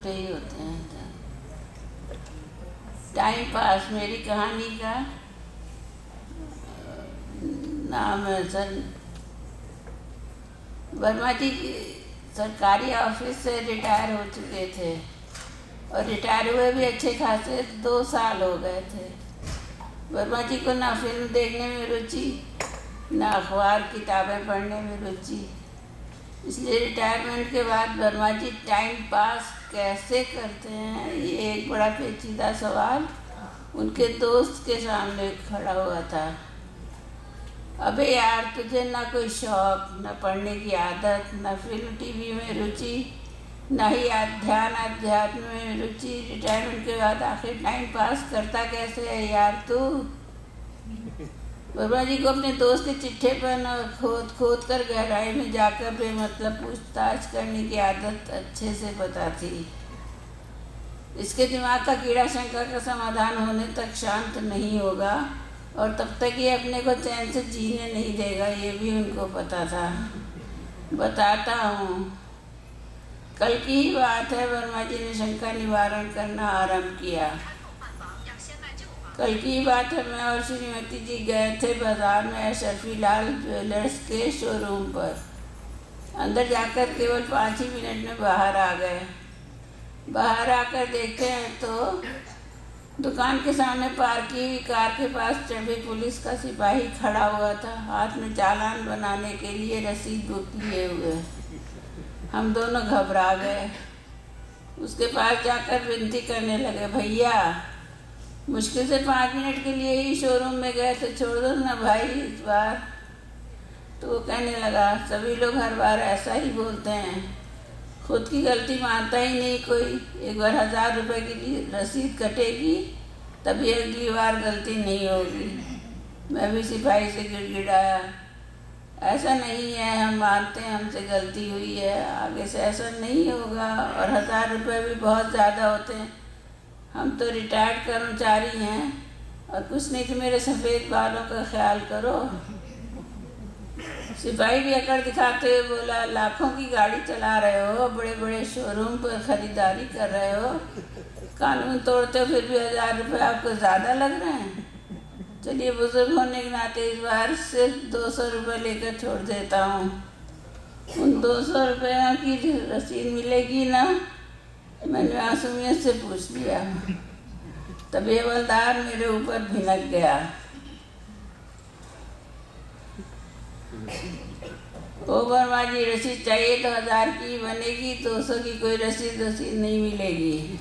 ही होते हैं। Time pass मेरी कहानी का नाम है सर। वर्मा जी सरकारी ऑफिस से रिटायर हो चुके थे और रिटायर हुए भी अच्छे खासे 2 साल हो गए थे। वर्मा जी को ना फिल्म देखने में रुचि, ना अखबार किताबें पढ़ने में रुचि। इसलिए रिटायरमेंट के बाद वर्मा जी टाइम पास कैसे करते हैं, ये एक बड़ा पेचीदा सवाल उनके दोस्त के सामने खड़ा हुआ था। अबे यार, तुझे ना कोई शौक, ना पढ़ने की आदत, ना फिल्म टीवी में रुचि, ना ही अध्यात्म में रुचि। रिटायरमेंट के बाद आखिर टाइम पास करता कैसे है यार तू? वर्मा जी को अपने दोस्त के चिट्ठे पर न खोद खोद कर गहराई में जाकर बेमतलब पूछताछ करने की आदत अच्छे से पता थी। इसके दिमाग का कीड़ा शंका का समाधान होने तक शांत नहीं होगा और तब तक ये अपने को चैन से जीने नहीं देगा, ये भी उनको पता था। बताता हूँ। कल की ही बात है, वर्मा जी ने शंका निवारण करना आरंभ किया। कल की बात है, मैं और श्रीमती जी गए थे बाजार में शर्फी लाल ज्वेलर्स के शोरूम पर। अंदर जाकर केवल 5 ही मिनट में बाहर आ गए। बाहर आकर देखते हैं तो दुकान के सामने पार्क की हुई कार के पास ट्रैफिक पुलिस का सिपाही खड़ा हुआ था, हाथ में चालान बनाने के लिए रसीद बुक लिए हुए। हम दोनों घबरा गए। उसके पास जाकर विनती करने लगे, भैया मुश्किल से 5 मिनट के लिए ही शोरूम में गए तो छोड़ दो ना भाई इस बार। तो वो कहने लगा, सभी लोग हर बार ऐसा ही बोलते हैं, खुद की गलती मानता ही नहीं कोई। एक बार 1000 रुपये की रसीद कटेगी तभी अगली बार गलती नहीं होगी। मैं भी सिपाही से गिड़गिड़ाया, ऐसा नहीं है, हम मानते हैं हमसे गलती हुई है, आगे से ऐसा नहीं होगा। और 1000 रुपये भी बहुत ज़्यादा होते हैं, हम तो रिटायर्ड कर्मचारी हैं और कुछ नहीं तो मेरे सफ़ेद बालों का ख्याल करो। सिपाही भी अकड़ दिखाते हुए बोला, लाखों की गाड़ी चला रहे हो, बड़े बड़े शोरूम पर खरीदारी कर रहे हो, कानून तोड़ते हो, फिर भी 1000 रुपये आपको ज़्यादा लग रहे हैं। चलिए बुजुर्ग होने के नाते इस बार सिर्फ 200 रुपये लेकर छोड़ देता हूँ। उन 200 रुपये की रसीद मिलेगी ना? मैंने मासूमियत से पूछ लिया। तभी हवलदार मेरे ऊपर भिनक गया। ओ वर्मा जी, रसीद चाहिए तो 1000 की बनेगी, 200 की कोई रसीद नहीं मिलेगी।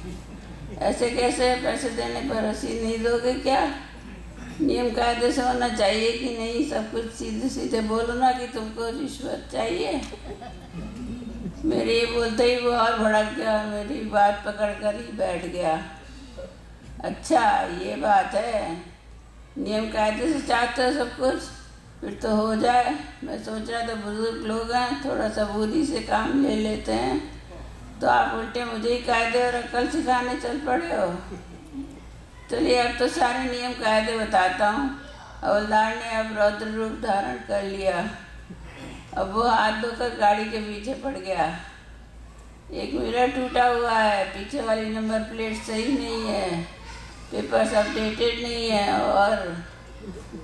ऐसे कैसे? पैसे देने पर रसीद नहीं दोगे क्या? नियम कायदे से होना चाहिए कि नहीं? सब कुछ सीधे सीधे बोलो ना कि तुमको रिश्वत चाहिए। मेरे ये बोलते ही वो और भड़क गया, मेरी बात पकड़ कर ही बैठ गया। अच्छा ये बात है, नियम कायदे से चाहते हो सब कुछ, फिर तो हो जाए। मैं सोच रहा था बुजुर्ग लोग हैं, थोड़ा सबूरी से काम ले लेते हैं, तो आप उल्टे मुझे ही कायदे और अक्ल सिखाने चल पड़े हो। चलिए अब तो सारे नियम कायदे बताता हूँ। हवलदार ने अब रौद्र रूप धारण कर लिया। अब वो हाथ धोकर गाड़ी के पीछे पड़ गया। एक मिरर टूटा हुआ है, पीछे वाली नंबर प्लेट सही नहीं है, पेपर्स अपडेटेड नहीं है, और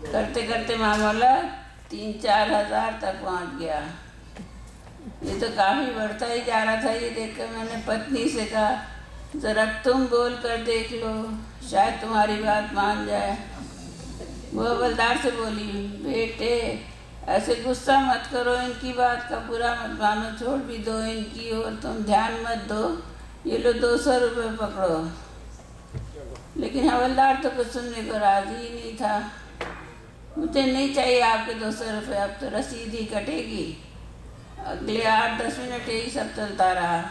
करते करते मामला 3-4 हज़ार तक पहुंच गया। ये तो काफ़ी बढ़ता ही जा रहा था। ये देखकर मैंने पत्नी से कहा, ज़रा तुम बोल कर देख लो, शायद तुम्हारी बात मान जाए। वो हवलदार से बोली, बेटे ऐसे गुस्सा मत करो, इनकी बात का बुरा मत मानो, छोड़ भी दो इनकी और तुम ध्यान मत दो, ये लो 200 रुपये पकड़ो। लेकिन हवलदार तो कुछ सुनने को राजी ही नहीं था। मुझे नहीं चाहिए आपके 200 रुपये, अब तो रसीद ही कटेगी। अगले 8-10 मिनट यही सब चलता रहा।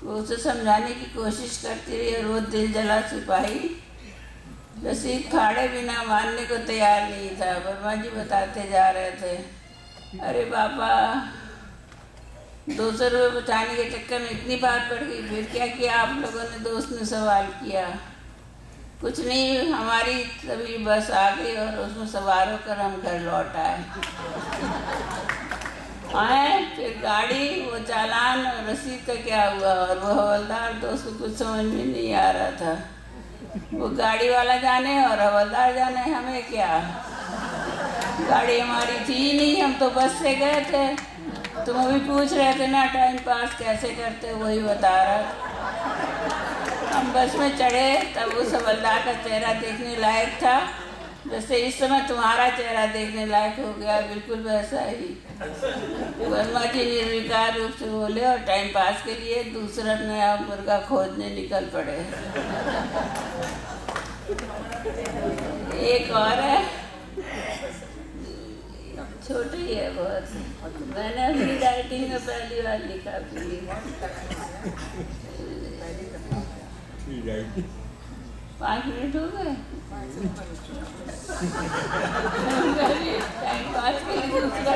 वो उसे समझाने की कोशिश करती रही और वो दिल जला सिपाही रसीद फाड़े बिना मानने को तैयार नहीं था। वर्मा जी बताते जा रहे थे, अरे बाबा 200 रुपये बचाने के चक्कर में इतनी बात बढ़ गई, फिर क्या किया आप लोगों ने? दोस्त ने सवाल किया। कुछ नहीं, हमारी तभी बस आ गई और उसमें सवार होकर हम घर लौट आए। आए फिर गाड़ी वो चालान रसीद का क्या हुआ, और वो हवलदार तो उसको कुछ समझ में नहीं आ रहा था। वो गाड़ी वाला जाने और हवलदार जाने, हमें क्या, गाड़ी हमारी थी ही नहीं, हम तो बस से गए थे। तुम अभी पूछ रहे थे ना टाइम पास कैसे करते, वही बता रहा था। हम बस में चढ़े तब उस हवलदार का चेहरा देखने लायक था, जैसे इस समय तुम्हारा चेहरा देखने लायक हो गया, बिल्कुल वैसा ही। वर्मा जी निर्विकार रूप से बोले और टाइम पास के लिए दूसरा नया मुर्गा खोजने निकल पड़े। एक और है, छोटी है बहुत, मैंने अपनी राइटिंग में पहली बार लिखा थी। 5 मिनट हो गए। टाइम पास के लिए दूसरा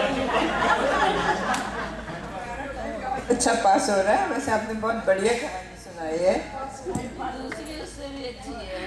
अच्छा पास हो रहा है। वैसे आपने बहुत बढ़िया कहानी सुनाई है। दूसरी उससे भी अच्छी है।